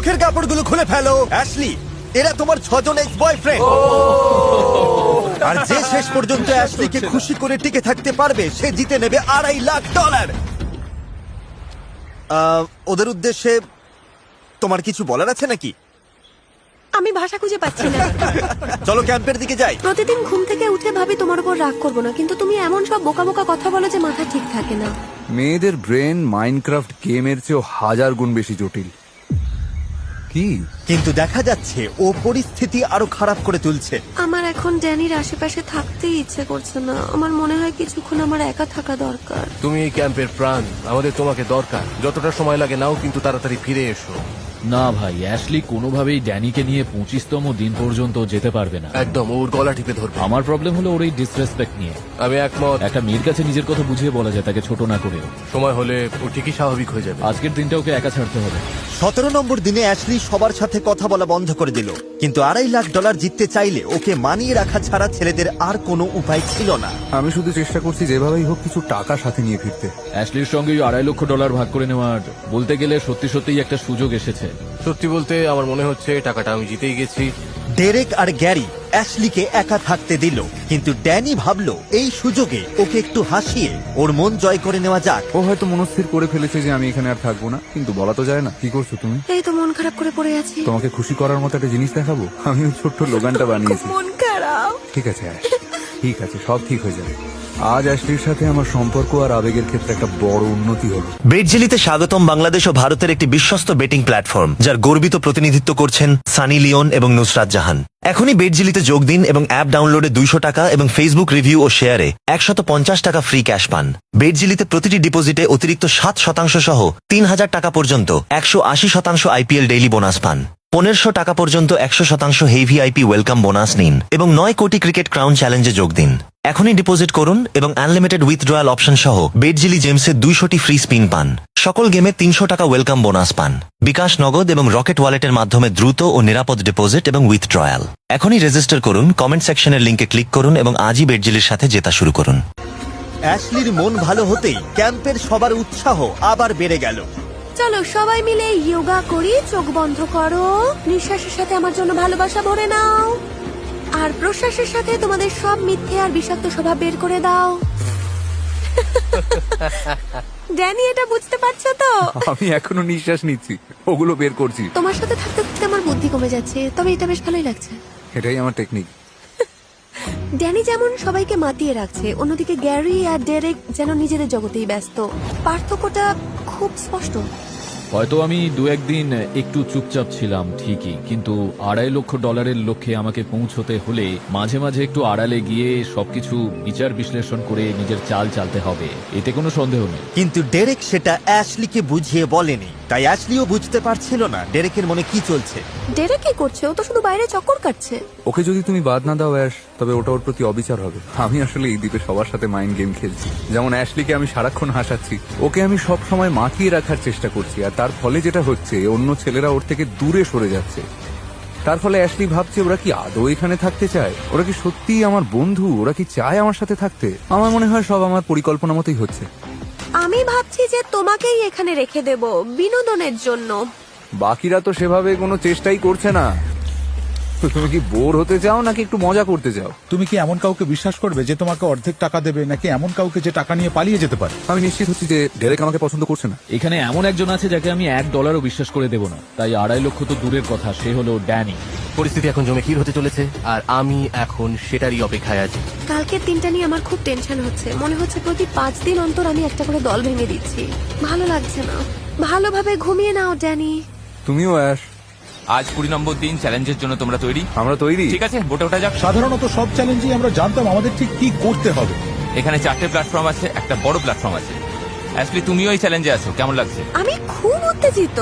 চোখের কাপড়গুলো খুলে ফেলো। অ্যাশলি, এরা তোমার 6 জন এক্স বয়ফ্রেন্ড। আর যে শেষ পর্যন্ত অ্যাশলিকে খুশি করে টিকে থাকতে পারবে সে জিতে নেবে $2.5 লাখ। ওদের উদ্দেশ্যে তোমার কিছু বলার আছে নাকি? আমি ভাষা খুঁজে পাচ্ছি না। চলো ক্যাম্পের দিকে যাই। প্রতিদিন ঘুম থেকে উঠে ভাবি তোমার উপর রাগ করবো না, কিন্তু তুমি এমন সব বোকা বোকা কথা বলো যে মাথা ঠিক থাকে না। মেয়েদের ব্রেন মাইনক্রাফট গেমের চেয়েও 1000 গুণ বেশি জটিল। কি? কিন্তু দেখা যাচ্ছে ও পরিস্থিতি আরো খারাপ করে তুলছে। আমার এখন ড্যানির আশেপাশে থাকতেই ইচ্ছে করছে না। আমার মনে হয় কিছুক্ষণ আমার একা থাকা দরকার। তুমি এই ক্যাম্পের প্রাণ, আমাদের তোমাকে দরকার। যতটা সময় লাগে নাও, কিন্তু তাড়াতাড়ি ফিরে এসো। না ভাই, অ্যাশলি কোনোভাবেই ড্যানিকে নিয়ে 25তম দিন পর্যন্ত যেতে পারবে না। একদম ওর গলা টিপে ধরবে। আমার প্রবলেম হলো ওর এই ডিসরেসপেক্ট নিয়ে। আমি একমত। একটা মেয়ের কাছে নিজের কথা বুঝিয়ে বলা যায়, তাকে ছোট না করে। সময় হলে ও ঠিকই স্বাভাবিক হয়ে যাবে। আজকের দিনটা ওকে একা ছাড়তে হবে। 17 নম্বর দিনে অ্যাশলি সবার সাথে কথা বলা বন্ধ করে দিল, কিন্তু $2.5 লাখ জিততে চাইলে ওকে মানিয়ে রাখা ছাড়া ছেলেদের আর কোনো উপায় ছিল না। আমি শুধু চেষ্টা করছি যেভাবেই হোক কিছু টাকা সাথে নিয়ে ফিরতে। অ্যাশলির সঙ্গে $2.5 লাখ ভাগ করে নেওয়ার বলতে গেলে সত্যি সত্যিই একটা সুযোগ এসেছে। সত্যি বলতে আমার মনে হচ্ছে টাকাটা আমি জিতেই গেছি। ডেরেক আর গ্যারি অ্যাশলিকে একা থাকতে দিল, কিন্তু ড্যানি ভাবলো এই সুযোগে ওকে একটু হাসিয়ে ওর মন জয় করে নেওয়া যাক। ও হয়তো মনস্থির করে ফেলেছে যে আমি এখানে আর থাকবো না, কিন্তু বলা তো যায় না। কি করছো তুমি? এই তো মন খারাপ করে পড়ে আছি। তোমাকে খুশি করার মতো একটা জিনিস দেখাবো। আমি ওই ছোট্ট লোগানটা বানিয়েছি। মন খারাপ। ঠিক আছে অ্যাশ, ঠিক আছে, সব ঠিক হয়ে যাবে। আজ অ্যাশলির সাথে আমার সম্পর্ক আর আবেগের ক্ষেত্রে একটা বড় উন্নতি হলো। বেটজেলিতে স্বাগতম বাংলাদেশ ও ভারতের একটি বিশ্বস্ত বেটিং প্ল্যাটফর্ম, যার গর্বিত প্রতিনিধিত্ব করছেন সানি লিওন এবং নুসরাত জাহান। এখনই বেটজেলিতে যোগ দিন এবং অ্যাপ ডাউনলোডে 200 টাকা এবং ফেসবুক রিভিউ ও শেয়ারে 150 টাকা ফ্রি ক্যাশ পান। বেটজেলিতে প্রতিটি ডিপোজিটে অতিরিক্ত 7% সহ 3000 টাকা পর্যন্ত 180% আইপিএল ডেইলি বোনাস পান। 1500 টাকা পর্যন্ত 100% হেভি আইপি ওয়েলকাম বোনাস নিন এবং 9 কোটি ক্রিকেট ক্রাউন চ্যালেঞ্জে যোগ দিন। এখনই ডিপোজিট করুন এবং আনলিমিটেড উইথড্রয়াল অপশন সহ বেটজেলি জেমসে 200টি ফ্রি স্পিন পান। সকল গেমে 300 টাকা ওয়েলকাম বোনাস পান। বিকাশ নগদ এবং রকেট ওয়ালেটের মাধ্যমে দ্রুত ও নিরাপদ ডিপোজিট এবং উইথড্রয়াল। এখনই রেজিস্টার করুন, কমেন্ট সেকশনের লিঙ্কে ক্লিক করুন এবং আজই বেটজেলির সাথে জেতা শুরু করুন। অ্যাশলির মন ভালো হতেই ক্যাম্পের সবার উৎসাহ আবার বেড়ে গেল। চলো সবাই মিলে যোগা করি। চোখ বন্ধ করো, নিঃশ্বাসের সাথে আমার জন্য ভালোবাসা ভরে নাও, আর প্রশ্বাসের সাথে তোমাদের সব মিথ্যে আর বিষাক্ত স্বভাব বের করে দাও। ড্যানি, এটা বুঝতে পারছো তো? আমি এখনো নিঃশ্বাস নিচ্ছি, ওগুলো বের করছি। তোমার সাথে থাকতে থাকতে আমার বুদ্ধি কমে যাচ্ছে, তবে এটা বেশ ভালোই লাগছে। এটাই আমার টেকনিক। ড্যানি যেমন সবাইকে মাতিয়ে রাখছে, অন্যদিকে গ্যারি আর ডেরেক যেন নিজেদের জগতেই ব্যস্ত। পার্থক্যটা খুব স্পষ্ট। হয়তো আমি 2-1 দিন একটু চুপচাপ ছিলাম ঠিকই, কিন্তু $2.5 লাখ লক্ষ্যে আমাকে পৌঁছতে হলে মাঝে মাঝে একটু আড়ালে গিয়ে সবকিছু বিচার বিশ্লেষণ করে নিজের চাল চালতে হবে, এতে কোনো সন্দেহ নেই। কিন্তু ডেরেক সেটা অ্যাশলিকে বুঝিয়ে বলেনি, তাই অ্যাশলিও বুঝতে পারছিল না ডেরেকের মনে কি চলছে। ডেরেক কি করছে? ও তো শুধু বাইরে চক্কর কাটছে। ওকে যদি তুমি বাদ না দাও অ্যাশ, তবে ওটা ওর প্রতি অবিচার হবে। আমি আসলে এই দ্বীপে সবার সাথে মাইন্ড গেম খেলছি। যেমন অ্যাশলিকে আমি সারাক্ষণ হাসাচ্ছি, ওকে আমি সব সময় মাতিয়ে রাখার চেষ্টা করছি, আর তার ফলে যেটা হচ্ছে অন্য ছেলেরা ওর থেকে দূরে সরে যাচ্ছে। তার ফলে অ্যাশলি ভাবছে ওরা কি আদৌ এখানে থাকতে চায়, ওরা কি সত্যিই আমার বন্ধু, ওরা কি চায় আমার সাথে থাকতে। আমার মনে হয় সব আমার পরিকল্পনা মতোই হচ্ছে। আমি ভাবছি যে তোমাকেই এখানে রেখে দেব বিনোদনের জন্য। বাকিরা তো সেভাবে কোনো চেষ্টাই করছে না। তো তুমি কি বোর হতে চাও নাকি একটু মজা করতে চাও? তুমি কি এমন কাউকে বিশ্বাস করবে যে তোমাকে অর্ধেক টাকা দেবে, নাকি এমন কাউকে যে টাকা নিয়ে পালিয়ে যেতে পারে? আমি নিশ্চিত হচ্ছি যে ডেরেক আমাকে পছন্দ করছে না। এখানে এমন একজন আছে যাকে আমি $1 বিশ্বাস করে দেব না, তাই $2.5 লক্ষ তো দূরের কথা, সে হলো ড্যানি। পরিস্থিতি এখন জমে হতে চলেছে, আর আমি এখন সেটারই অপেক্ষায় আছি। কালকের দিনটা নিয়ে আমার খুব টেনশন হচ্ছে। মনে হচ্ছে প্রতি 5 দিন অন্তর আমি একটা করে দল ভেঙে দিচ্ছি। ভালো লাগছে না। ভালোভাবে ঘুমিয়ে নাও ড্যানি। তুমিও অ্যাশ। আজ 20 নম্বর দিন, চ্যালেঞ্জের জন্য তোমরা তৈরি? আমরা তৈরি। ঠিক আছে, বোটে ওঠা যাক। সাধারণত সব চ্যালেঞ্জই আমরা জানতাম আমাদের ঠিক কি করতে হবে। এখানে 4টে প্ল্যাটফর্ম আছে, একটা বড় প্ল্যাটফর্ম আছে। অ্যাশলি, তুমিও এই চ্যালেঞ্জে আছো, কেমন লাগছে? আমি খুব উত্তেজিত।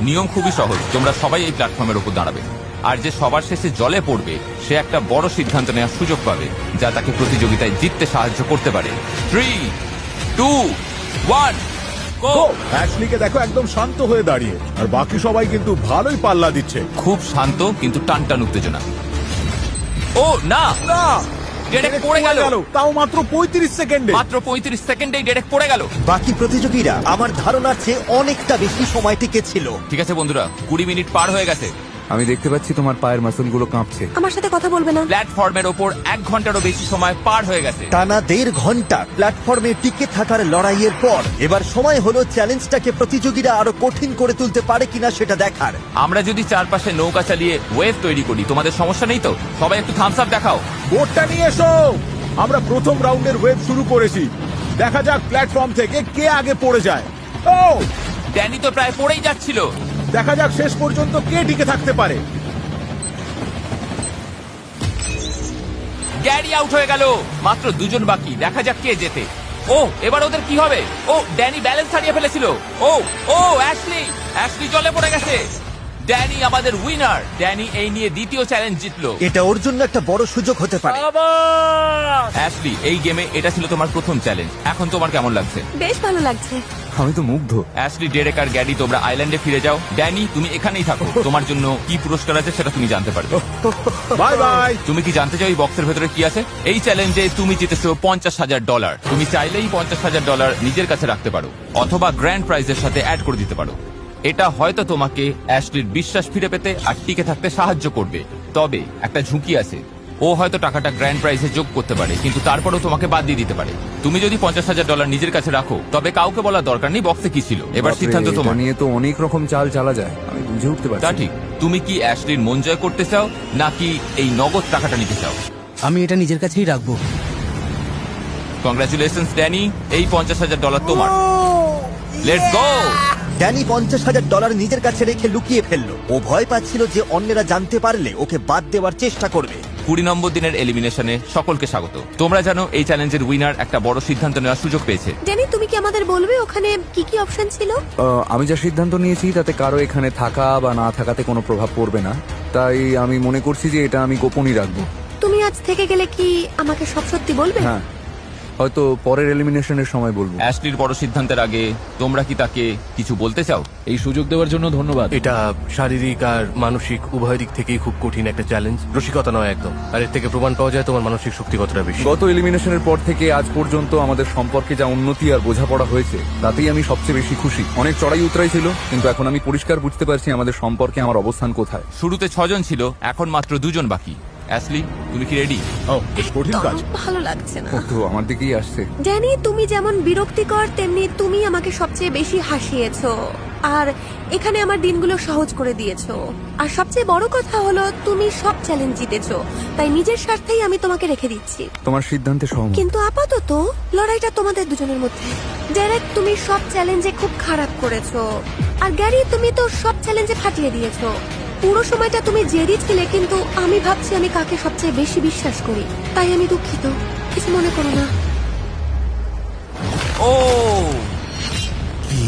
নিয়ম খুবই সহজ, তোমরা সবাই এই প্ল্যাটফর্মের উপর দাঁড়াবে, আর যে সবার শেষে জলে পড়বে সে একটা বড় সিদ্ধান্ত নেওয়ার সুযোগ পাবে, যা তাকে প্রতিযোগিতায় জিততে সাহায্য করতে পারে। 3, 2, 1 গো! অ্যাশলিকে দেখো একদম শান্ত হয়ে দাঁড়িয়ে, আর বাকি সবাই কিন্তু ভালোই পাল্লা দিচ্ছে। খুব শান্ত কিন্তু টানটান উত্তেজনা। ও না, ডেরেক পড়ে গেল। তাও মাত্র 35 সেকেন্ডে। মাত্র 35 সেকেন্ডেই ডেরেক পড়ে গেল। বাকি প্রতিযোগীরা আমার ধারণার চেয়ে অনেকটা বেশি সময় টিকেছিল। ঠিক আছে বন্ধুরা, 20 মিনিট পার হয়ে গেছে। আমি দেখতে পাচ্ছি তোমার পায়ের মাসলগুলো কাঁপছে। আমার সাথে কথা বলবে না? প্ল্যাটফর্মের ওপর 1 ঘন্টারও বেশি সময় পার হয়ে গেছে। টানা 1.5 ঘন্টা প্ল্যাটফর্মে টিকে থাকার লড়াইয়ের পর এবার সময় হলো চ্যালেঞ্জটাকে প্রতিযোগীরা আরো কঠিন করে তুলতে পারে কিনা সেটা দেখার। আমরা যদি চারপাশে নৌকা চালিয়ে ওয়েভ তৈরি করি, তোমাদের সমস্যা নেই তো? সবাই একটু থামস আপ দেখাও। বোটটা নিয়ে এসো। আমরা প্রথম রাউন্ডের ওয়েভ শুরু করেছি। দেখা যাক প্ল্যাটফর্ম থেকে কে আগে পড়ে যায়। ও ড্যানি তো প্রায় পড়েই যাচ্ছিল। দেখা যাক শেষ পর্যন্ত কে টিকে থাকতে পারে। গ্যারি আউট হয়ে গেল। মাত্র 2 জন বাকি, দেখা যাক কে জেতে। ও এবার ওদের কি হবে? ও ড্যানি ব্যালেন্স হারিয়ে ফেলেছিল। ও ও অ্যাশলি জলে পড়ে গেছে। ড্যানি আমাদের উইনার। ড্যানি এই নিয়ে দ্বিতীয় চ্যালেঞ্জ জিতলো। এটা ওর জন্য একটা বড় সুযোগ হতে পারে। অ্যাশলি, এই গেমে এটা ছিল তোমার প্রথম চ্যালেঞ্জ। এখন তোমার কেমন লাগছে? বেশ ভালো লাগছে। আমি তো মুগ্ধ। অ্যাশলি, ডেরেক আর গ্যারি তোমরা আইল্যান্ডে ফিরে যাও। ড্যানি তুমি এখানেই থাকো। তোমার জন্য কি পুরস্কার আছে সেটা তুমি জানতে পারবে। Bye bye. তুমি কি জানতে চাও এই বক্সের ভেতরে কি আছে? এই চ্যালেঞ্জে তুমি জিতেছো $50,000। তুমি চাইলেই $50,000 নিজের কাছে রাখতে পারো, অথবা গ্র্যান্ড প্রাইজের সাথে অ্যাড করে দিতে পারো। এটা হয়তো তোমাকে অ্যাশলির বিশ্বাস ফিরে পেতে আর টিকে থাকতে সাহায্য করবে। তবে একটা ঝুঁকি আছে, ও হয়তো টাকাটা গ্র্যান্ড প্রাইজে যোগ করতে পারে, কিন্তু তারপরেও তোমাকে বাদ দিয়ে দিতে পারে। তুমি যদি $50,000 নিজের কাছে রাখো, তবে কাউকে বলার দরকার নেই বক্সে কি ছিল। এবার বাপরে, সিদ্ধান্ত এটা তোমার। নিয়ে তো অনেক রকম চাল চালা যায়, আমি বুঝে উঠতে পারছি তা না। ঠিক। তুমি কি অ্যাশলির মন জয় করতে চাও, নাকি এই নগদ টাকাটা নিতে চাও? আমি এটা নিজের কাছেই রাখবো। কংগ্রাচুলেশনস ড্যানি, এই $50,000 তোমার। Let's go. ড্যানি $50,000 নিজের কাছে রেখে লুকিয়ে ফেললো। ও ভয় পাচ্ছিল যে অন্যরা জানতে পারলে ওকে বাদ দেওয়ার চেষ্টা করবে। 20 নম্বর দিনের এলিমিনেশনে সকলকে স্বাগত। তোমরা জানো এই চ্যালেঞ্জের উইনার একটা বড় সিদ্ধান্ত নেওয়ার সুযোগ পেয়েছে। ড্যানি, তুমি কি আমাদের বলবে ওখানে কি কি অপশন ছিল? আমি যা সিদ্ধান্ত নিয়েছি তাতে কারো এখানে থাকা বা না থাকাতে কোনো প্রভাব পড়বে না, তাই আমি মনে করছি যে এটা আমি গোপনই রাখবো। তুমি আজ থেকে গেলে কি আমাকে সব সত্যি বলবে? হ্যাঁ, হয়তো পরের এলিমিনেশনের সময় বলবো। অ্যাশলির বড় সিদ্ধান্তের আগে তোমরা কি তাকে কিছু বলতে চাও? এই সুযোগ দেওয়ার জন্য ধন্যবাদ। এটা শারীরিক আর মানসিক উভয় দিক থেকেই খুব কঠিন একটা চ্যালেঞ্জ। রসিকতা নয় একদম। আর এর থেকে প্রমাণ পাওয়া যায় তোমার মানসিক শক্তি কতটা বেশি। গত এলিমিনেশনের পর থেকে আজ পর্যন্ত আমাদের সম্পর্কে যা উন্নতি আর বোঝাপড়া হয়েছে তাতেই আমি সবচেয়ে বেশি খুশি। অনেক চড়াই উতরাই ছিল, কিন্তু এখন আমি পরিষ্কার বুঝতে পারছি আমাদের সম্পর্কে আমার অবস্থান কোথায়। শুরুতে 6 জন ছিল, এখন মাত্র 2 জন বাকি। অ্যাশলি, তুমি কি রেডি? ও বেশ কঠিন কাজ। ভালো লাগছে না। ও তো আমার দিকেই আসছে। ড্যানি, তুমি যেমন বিরক্তিকর তেমনি তুমি আমাকে সবচেয়ে বেশি হাসিয়েছো, আর এখানে আমার দিনগুলো সহজ করে দিয়েছো। আর সবচেয়ে বড় কথা হলো তুমি সব চ্যালেঞ্জ জিতেছো, তাই নিজের স্বার্থেই আমি তোমাকে রেখে দিচ্ছি। তোমার সিদ্ধান্তে সহমত। কিন্তু আপাতত লড়াইটা তোমাদের দুজনের মধ্যে। ডেরেক, তুমি সব চ্যালেঞ্জে খুব খারাপ করেছো, আর গ্যারি, তুমি তো সব চ্যালেঞ্জে ফাটিয়ে দিয়েছো। পুরো সময়টা তুমি জেদি ছিলে, কিন্তু আমি ভাবছি আমি কাকে সবচেয়ে বেশি বিশ্বাস করি। তাই আমি দুঃখিত, কিছু মনে করো না। ও কি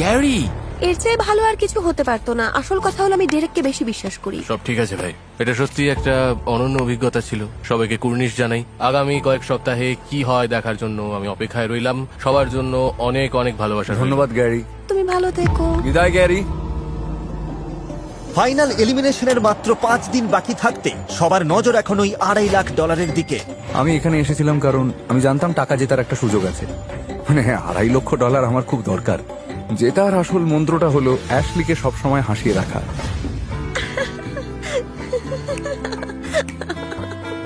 গ্যারি? এর চেয়ে ভালো আর কিছু হতে পারতো না। আসল কথা হলো আমি ডেরেককে বেশি বিশ্বাস করি। সব ঠিক আছে ভাই, এটা সত্যি একটা অনন্য অভিজ্ঞতা ছিল। সবাইকে কুর্নিশ জানাই। আগামী কয়েক সপ্তাহে কি হয় দেখার জন্য আমি অপেক্ষায় রইলাম। সবার জন্য অনেক অনেক ভালোবাসা। ধন্যবাদ গ্যারি। তুমি ভালো থেকো। বিদায় গ্যারি। ফাইনাল এলিমিনেশনের মাত্র 5 দিন বাকি থাকতে সবার নজর এখন ওই $2.5 লাখ দিকে। আমি এখানে এসেছিলাম কারণ আমি জানতাম টাকা জেতার একটা সুযোগ আছে। মানে $2.5 লাখ আমার খুব দরকার। জেতার আসল মন্ত্রটা হলো অ্যাশলিকে সবসময় হাসিয়ে রাখা।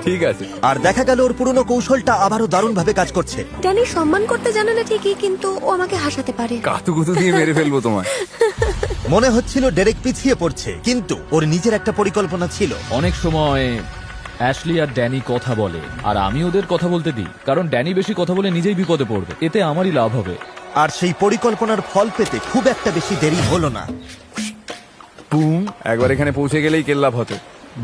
ঠিক আছে। আর দেখা গেল ওর পুরনো কৌশলটা আবারও দারুণভাবে কাজ করছে। ড্যানি সম্মান করতে জানে না ঠিকই, কিন্তু ও আমাকে হাসাতে পারে। কাতুকুতু দিয়ে মেরে ফেলবো তোমায়। মনে হচ্ছিল ডেরেক পিছিয়ে পড়ছে, কিন্তু ওর নিজের একটা পরিকল্পনা ছিল। অনেক সময় অ্যাশলি আর ড্যানি কথা বলে, আর আমি ওদের কথা বলতে দিই, কারণ ড্যানি বেশি কথা বলে নিজেই বিপদে পড়বে, এতে আমারই লাভ হবে। আর সেই পরিকল্পনার ফল পেতে খুব একটা বেশি দেরি হলো না। বুম, একবার এখানে পৌঁছে গেলেই কেল্লাভ হতো।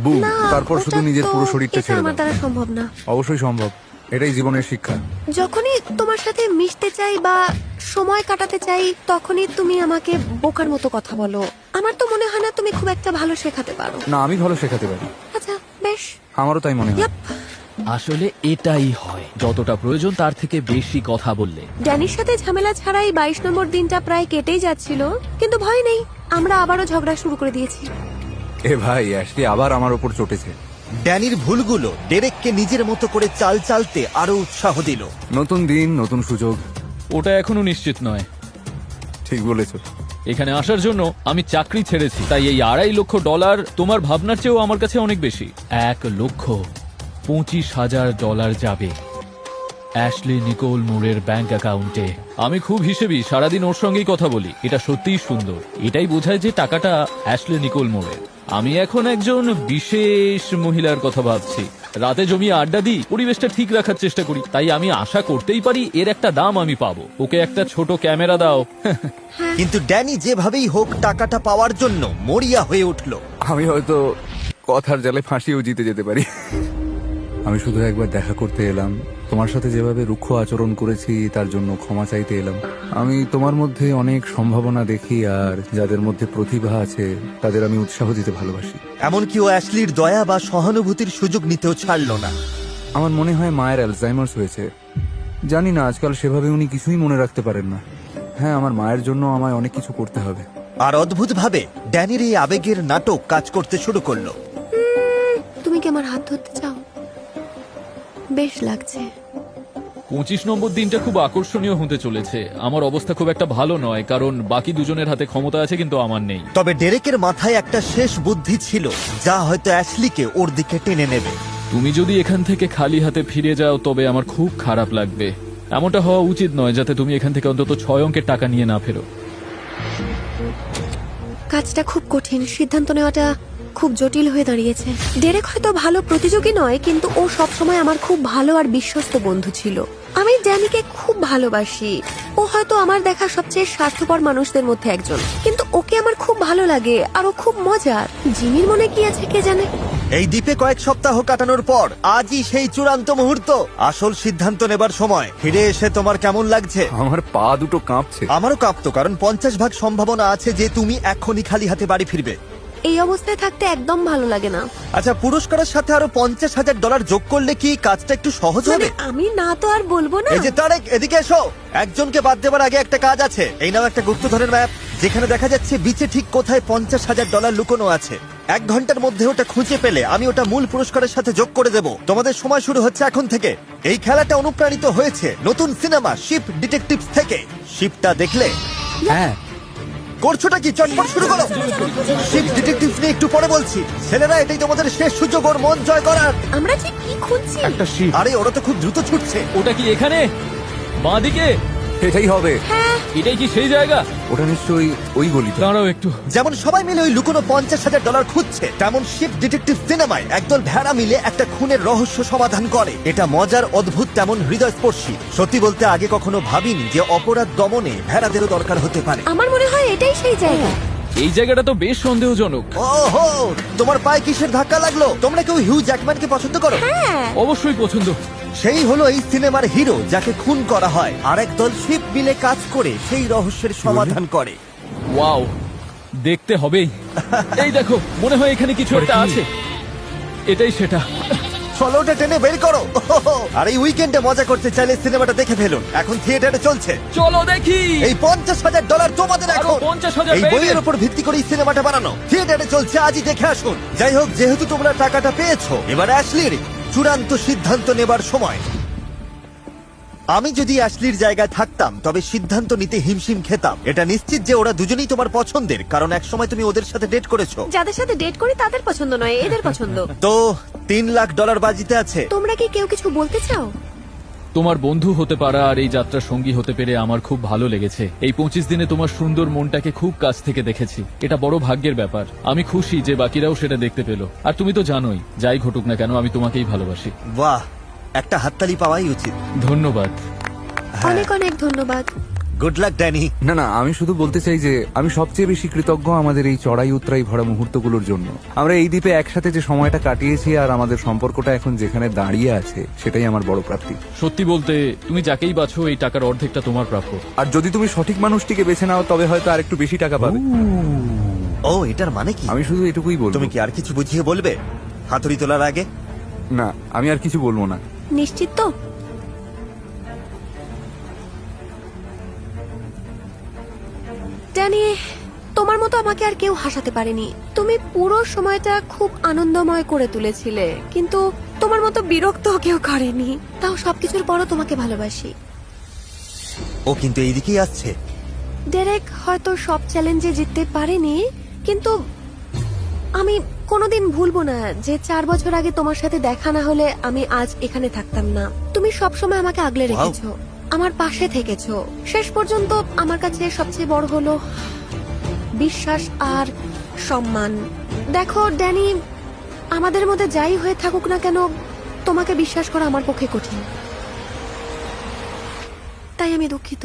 বুম, না, তারপর শুধু ওটা নিজের তো- পুরো শরীরটা এটা ছেড়ে আমার দাও। দ্বারা সম্ভব না। অবশ্যই সম্ভব, এটাই জীবনের শিক্ষা। যখনই তোমার সাথে মিশতে চাই বা সময় কাটাতে চাই, তখনই তুমি আমাকে বোকার মতো কথা বলো। আমার তো মনে হয় না তুমি খুব একটা ভালো শেখাতে পারো। না, আমি ভালো শেখাতে পারি। আচ্ছা, বেশ। আমারও তাই মনে হয়। ইয়াপ। আসলে এটাই হয়, যতটা প্রয়োজন তার থেকে বেশি কথা বললে। ড্যানির সাথে ঝামেলা ছাড়াই 22 নম্বর দিনটা প্রায় কেটেই যাচ্ছিল, কিন্তু ভয় নেই, আমরা আবারও ঝগড়া শুরু করে দিয়েছি। এ ভাই, অ্যাশলি আবার আমার ওপর চটেছে। ড্যানির ভুলগুলো ডেরেককে নিজের মতো করে চাল চালতে আরো উৎসাহ দিল। নতুন দিন, নতুন সুযোগ। ওটা এখনো নিশ্চিত নয়। ঠিক বলেছো। এখানে আসার জন্য আমি চাকরি ছেড়েছি, তাই এই $2.5 লক্ষ তোমার ভাবনার চেয়েও আমার কাছে অনেক বেশি। $1,25,000 যাবে অ্যাশলি নিকোল মুরের ব্যাংক অ্যাকাউন্টে। আমি খুব হিসেবি, সারাদিন ওর সঙ্গেই কথা বলি। এটা সত্যিই সুন্দর। এটাই বোঝায় যে টাকাটা অ্যাশলি নিকোল মুরের। আমি এখন একজন বিশেষ মহিলার কথা ভাবছি। রাতে জমিয়ে আড্ডা দিই, পরিবেশটা ঠিক রাখার চেষ্টা করি। তাই আমি আশা করতেই পারি এর একটা দাম আমি পাবো। ওকে একটা ছোট ক্যামেরা দাও। কিন্তু ড্যানি যেভাবেই হোক টাকাটা পাওয়ার জন্য মরিয়া হয়ে উঠল। আমি হয়তো কথার জালে ফাঁসিয়েও জিতে যেতে পারি। আমি শুধু একবার দেখা করতে এলাম। তোমার সাথে যেভাবে রুক্ষ আচরণ করেছি তার জন্য ক্ষমা চাইতে এলাম। আমি তোমার মধ্যে অনেক সম্ভাবনা দেখি, আর যাদের মধ্যে প্রতিভা আছে তাদের আমি উৎসাহ দিতে ভালোবাসি। এমনকি ও অ্যাশলির দয়া বা সহানুভূতির সুযোগ নিতেও ছাড়ল না। আমার মনে হয় মায়ের অ্যালজাইমার্স হয়েছে। জানি না, আজকাল সেভাবে উনি কিছুই মনে রাখতে পারেন না। হ্যাঁ, আমার মায়ের জন্য আমায় অনেক কিছু করতে হবে। আর অদ্ভুতভাবে ড্যানির এই আবেগের নাটক কাজ করতে শুরু করলো। তুমি কি আমার হাত ধরতে চাও? বেশ লাগছে। 25 নম্বর দিনটা খুব আকর্ষণীয় হতে চলেছে। আমার অবস্থা খুব একটা ভালো নয়, কারণ বাকি দুজনের হাতে ক্ষমতা আছে কিন্তু আমার নেই। তবে ডেরেকের মাথায় একটা শেষ বুদ্ধি ছিল, যা হয়তো অ্যাশলিকে ওর দিকে টেনে নেবে। তুমি যদি এখান থেকে খালি হাতে ফিরে যাও তবে আমার খুব খারাপ লাগবে। এমনটা হওয়া উচিত নয়, যাতে তুমি এখান থেকে অন্তত 6 অঙ্কের টাকা নিয়ে না ফেরো। কাজটা খুব কঠিন, সিদ্ধান্ত নেওয়াটা খুব জটিল হয়ে দাঁড়িয়েছে। ডেরেক হয়তো ভালো প্রতিযোগী নয়, কিন্তু ও সবসময় আমার খুব ভালো আর বিশ্বস্ত বন্ধু ছিল। আমি ড্যানিকে খুব ভালোবাসি। ও হয়তো আমার দেখা সবচেয়ে স্বার্থপর মানুষদের মধ্যে একজন, কিন্তু ওকে আমার খুব ভালো লাগে আর ও খুব মজার। জিমির মনে কি আছে কে জানে। এই দ্বীপে কয়েক সপ্তাহ কাটানোর পর আজই সেই চূড়ান্ত মুহূর্ত, আসল সিদ্ধান্ত নেবার সময়। ফিরে এসে তোমার কেমন লাগছে? আমার পা দুটো কাঁপছে। আমারও কাঁপতো, কারণ 50% সম্ভাবনা আছে যে তুমি এখনই খালি হাতে বাড়ি ফিরবে। এই অবস্থায় থাকতে একদম ভালো লাগে না। আচ্ছা, পুরস্কারের সাথে আরো $50,000 যোগ করলে কি কাজটা একটু সহজ মানে হবে? আমি না তো আর বলবো না। এই যে তারেক, এদিকে এসো। একজনকে বাদ দেবার আগে একটা কাজ আছে। এই নাও একটা গুপ্তধনের ম্যাপ, যেখানে দেখা যাচ্ছে বিচে ঠিক কোথায় $50,000 লুকোনো আছে। 1 ঘন্টার মধ্যে ওটা খুঁজে পেলে আমি ওটা মূল পুরস্কারের সাথে যোগ করে দেব। তোমাদের সময় শুরু হচ্ছে এখন থেকে। এই খেলাটা অনুপ্রাণিত হয়েছে নতুন সিনেমা শিপ ডিটেকটিভস থেকে। শিপটা দেখলে? হ্যাঁ। করছোটা কি? চটপট শুরু করো। শিপ ডিটেকটিভস নিয়ে একটু পরে বলছি। ছেলেরা, এটাই তোমাদের শেষ সুযোগ ওর মন জয় করার। আমরা ঠিক কি খুঁজছি? একটা শিপ। আরে, ওরা তো খুব দ্রুত ছুটছে। ওটা কি এখানে বাঁদিকে? এটাই হবে। এটাই কি সেই জায়গা? ওটা নিশ্চয়ই ওই গলিতে। দাঁড়াও একটু। যেমন সবাই মিলে ওই লুকোনো $50,000 খুঁজছে, তেমন শিপ ডিটেকটিভ সিনেমায় একদল ভেড়া মিলে একটা খুনের রহস্য সমাধান করে। এটা মজার, অদ্ভুত, তেমন হৃদয়স্পর্শী। সত্যি বলতে আগে কখনো ভাবিনি যে অপরাধ দমনে ভেড়াদেরও দরকার হতে পারে। আমার মনে হয় এটাই সেই জায়গা। এই জায়গাটা তো বেশ সন্দেহজনক। ওহো, তোমার পায়ে কিসের ধাক্কা লাগলো? তোমরা কেউ হিউ জ্যাকম্যানকে পছন্দ করো? অবশ্যই পছন্দ। সেই হলো এই সিনেমার হিরো, যাকে খুন করা হয়, আর একদল শিপ মিলে কাজ করে সেই রহস্যের সমাধান করে। ওয়াও, দেখতে হবেই। এই দেখো, মনে হয় এখানে কিছু একটা আছে। এটাই সেটা। চলো, ওটা টেনে বের করো। ওহো, আর এই উইকেন্ডে মজা করতে চাইলে সিনেমাটা দেখে ফেলুন। এখন থিয়েটারে চলছে। চলো দেখি। এই $50,000 তোমাদের আরো এখন। 50,000 এই বইয়ের উপর ভিত্তি করে এই সিনেমাটা বানানো। থিয়েটারে চলছে, আজই দেখে আসুন। যাই হোক, যেহেতু তোমরা টাকাটা পেয়েছো, এবার অ্যাশলির চূড়ান্ত সিদ্ধান্ত নেবার সময়। আমি যদি অ্যাশলির জায়গায় থাকতাম তবে সিদ্ধান্ত নিতে হিমশিম খেতাম। এটা নিশ্চিত যে ওরা দুজনেই তোমার পছন্দের, কারণ একসময় তুমি ওদের সাথে ডেট করেছো। যাদের সাথে ডেট করি তাদের পছন্দ নয়, এদের পছন্দ। তো $3 লাখ বাজিতে আছে। তোমরা কি কেউ কিছু বলতে চাও? তোমার বন্ধু হতে পারা আর এই যাত্রার সঙ্গী হতে পেরে আমার খুব ভালো লেগেছে। এই 25 দিনে তোমার সুন্দর মনটাকে খুব কাছ থেকে দেখেছি। এটা বড় ভাগ্যের ব্যাপার। আমি খুশি যে বাকিরাও সেটা দেখতে পেল। আর তুমি তো জানোই, যাই ঘটুক না কেন, আমি তোমাকেই ভালোবাসি। বাহ, একটা হাততালি পাওয়াই উচিত। ধন্যবাদ। অনেক অনেক ধন্যবাদ। Good luck Danny. না না, আমি শুধু বলতে চাই যে আমি সবচেয়ে বেশি কৃতজ্ঞ আমাদের এই চড়াই উতরাই ভরা মুহূর্তগুলোর জন্য। আমরা এই দ্বীপে একসাথে যে সময়টা কাটিয়েছি আর আমাদের সম্পর্কটা এখন যেখানে দাঁড়িয়ে আছে, সেটাই আমার বড় প্রাপ্তি। সত্যি বলতে, তুমি যাকেই বাছো এই টাকার অর্ধেকটা তোমার প্রাপ্য। আর যদি তুমি সঠিক মানুষটিকে বেছে নাও তবে হয়তো আর একটু বেশি টাকা পাবে। ও, এটার মানে কি? আমি শুধু এটুকুই বলবো। তুমি কি আর কিছু বুঝিয়ে বলবে হাতুড়ি তোলার আগে? না, আমি আর কিছু বলবো না। নিশ্চিত তো? ড্যানি, তোমার মতো আমাকে আর আর কেউ হাসাতে পারেনি। তুমি পুরো সময়টা খুব আনন্দময় করে তুলেছিলে, কিন্তু তোমার মতো বিরক্ত কেউ করেনি। তাও সবকিছুর পরও তোমাকে ভালোবাসি। ও কিন্তু এইদিকেই আসছে। ডেরেক হয়তো সব চ্যালেঞ্জে জিততে পারেনি, কিন্তু আমি কোনোদিন ভুলবো না যে 4 বছর আগে তোমার সাথে দেখা না হলে আমি আজ এখানে থাকতাম না। তুমি সবসময় আমাকে আগলে রেখেছো, আমার পাশে থেকেছো। শেষ পর্যন্ত আমার কাছে সবচেয়ে বড় হলো বিশ্বাস আর সম্মান। দেখো ড্যানি, আমাদের মধ্যে যাই হয়ে থাকুক না কেন, তোমাকে বিশ্বাস করা আমার পক্ষে কঠিন। তাই আমি দুঃখিত।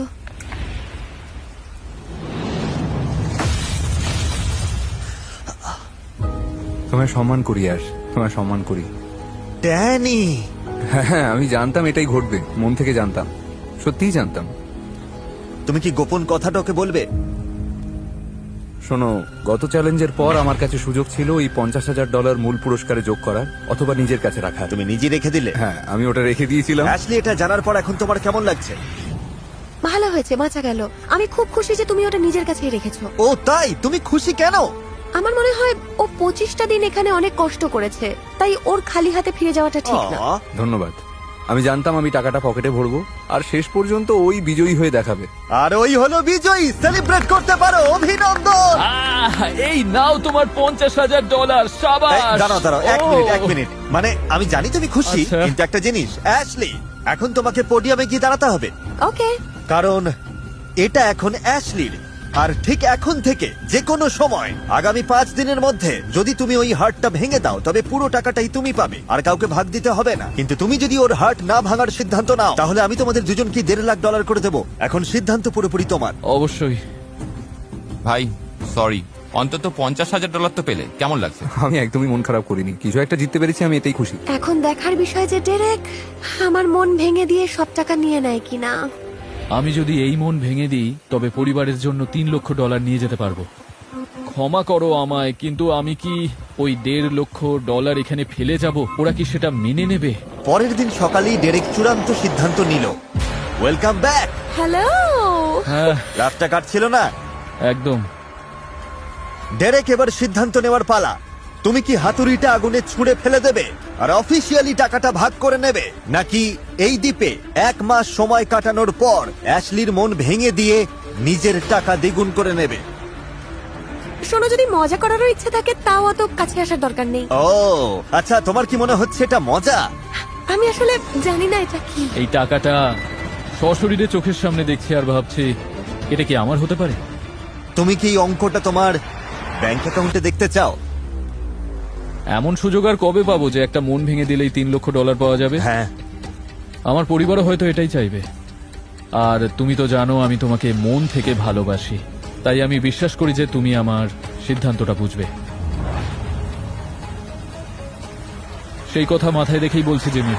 তোমায় সম্মান করি অ্যাশ, তোমায় সম্মান করি। ড্যানি, হ্যাঁ, আমি জানতাম এটাই ঘটবে, মন থেকে জানতাম, সত্যিই জানতাম। তুমি কি গোপন কথাটা ওকে বলবে? শোনো, গত চ্যালেঞ্জের পর আমার কাছে সুযোগ ছিল এই $50,000 মূল পুরস্কারে যোগ করার অথবা নিজের কাছে রাখার। তুমি নিজে রেখে দিলে। হ্যাঁ, আমি ওটা রেখে দিয়েছিলাম। অ্যাশলি, এটা জানার পর এখন তোমার কেমন লাগছে? ভালো হয়েছে, বাঁচা গেল। আমি খুব খুশি যে তুমি ওটা নিজের কাছেই রেখেছো। ও তাই? তুমি খুশি কেন? আমার মনে হয় ও 25টা দিন এখানে অনেক কষ্ট করেছে, তাই ওর খালি হাতে ফিরে যাওয়াটা ঠিক না। আহ, ধন্যবাদ। আমি জানতাম আমি টাকাটা পকেটে ভরবো, আর শেষ পর্যন্ত ওই বিজয়ী হয়ে দেখাবে। আর ওই হলো বিজয়ী। সেলিব্রেট করতে পারো, অভিনন্দন। এই নাও তোমার $50,000। এই, সাবাস। দাঁড়াও দাঁড়াও, এক মিনিট। মানে আমি জানি তুমি খুশি, আচ্ছা। কিন্তু একটা জিনিস, অ্যাশলি, এখন তোমাকে পোডিয়ামে গিয়ে দাঁড়াতে হবে, ওকে, কারণ এটা এখন অ্যাশলির। আর ঠিক এখন থেকে যে কোনো সময় আগামী 5 দিনের মধ্যে যদি তুমি ওই হার্টটা ভেঙে দাও, তবে পুরো টাকাটাই তুমি পাবে, আর কাউকে ভাগ দিতে হবে না। কিন্তু তুমি যদি ওর হার্ট না ভাঙার সিদ্ধান্ত নাও, তাহলে আমি তোমাদের দুজনকে $1.5 লাখ করে দেবো। এখন সিদ্ধান্ত পুরোপুরি তোমার। অবশ্যই। ভাই সরি, অন্তত $50,000 তো পেলে, কেমন লাগছে? আমি একদমই মন খারাপ করিনি, কিছু একটা জিততে পেরেছি, আমি এটাই খুশি। এখন দেখার বিষয় যে ডেরেক আমার মন ভেঙে দিয়ে সব টাকা নিয়ে নেয় কিনা। আমি যদি এই মন ভেঙে দিই তবে পরিবারের জন্য $3 লক্ষ নিয়ে যেতে পারবো। ক্ষমা করো আমায়, কিন্তু আমি কি ওই $1.5 লক্ষ এখানে ফেলে যাব? ওরা কি সেটা মেনে নেবে? পরের দিন সকালেই ডেরেক চূড়ান্ত সিদ্ধান্ত নিল। Welcome back. হ্যালো, হ্যাঁ, রাতটা কাটছিল না। একদম। ডেরেক, এবার সিদ্ধান্ত নেওয়ার পালা। তুমি কি হাতুড়িটা আগুনে ছুঁড়ে ফেলে দেবে আর অফিসিয়ালি টাকাটা ভাগ করে নেবে, নাকি এই দ্বীপে 1 মাস সময় কাটানোর পর অ্যাশলির মন ভেঙে দিয়ে নিজের টাকা দ্বিগুণ করে নেবে? শোনো, যদি মজা করারও ইচ্ছে থাকে তাও অত কাছে আসার দরকার নেই। ও আচ্ছা, তোমার কি মনে হচ্ছে এটা মজা? আমি আসলে জানি না এটা কি। এই টাকাটা সশরীরে চোখের সামনে দেখছি আর ভাবছি এটা কি আমার হতে পারে? তুমি কি এই অঙ্কটা তোমার ব্যাংক অ্যাকাউন্টে দেখতে চাও? এমন সুযোগ আর কবে পাবো যে একটা মন ভেঙে দিলেই $3 লক্ষ পাওয়া যাবে? হ্যাঁ, আমার পরিবারও হয়তো এটাই চাইবে। আর তুমি তো জানো আমি তোমাকে মন থেকে ভালোবাসি, তাই আমি বিশ্বাস করি যে তুমি আমার সিদ্ধান্তটা বুঝবে। সেই কথা মাথায় রেখেই বলছি জিমি,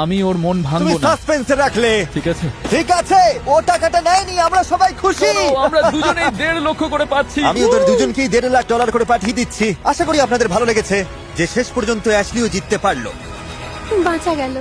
আমি ওর মন তুমি ভাঙবো না। সাসপেন্সে রাখলে। ঠিক আছে, ঠিক আছে, ও টাকাটা নেয়নি, আমরা সবাই খুশি। চলো, আমরা দুজনেই $1.5 লক্ষ করে পাচ্ছি। আমি ওদের দুজনকেই $1.5 লাখ করে পাঠিয়ে দিচ্ছি। আশা করি আপনাদের ভালো লেগেছে যে শেষ পর্যন্ত অ্যাশলিও জিততে পারলো। বাঁচা গেল।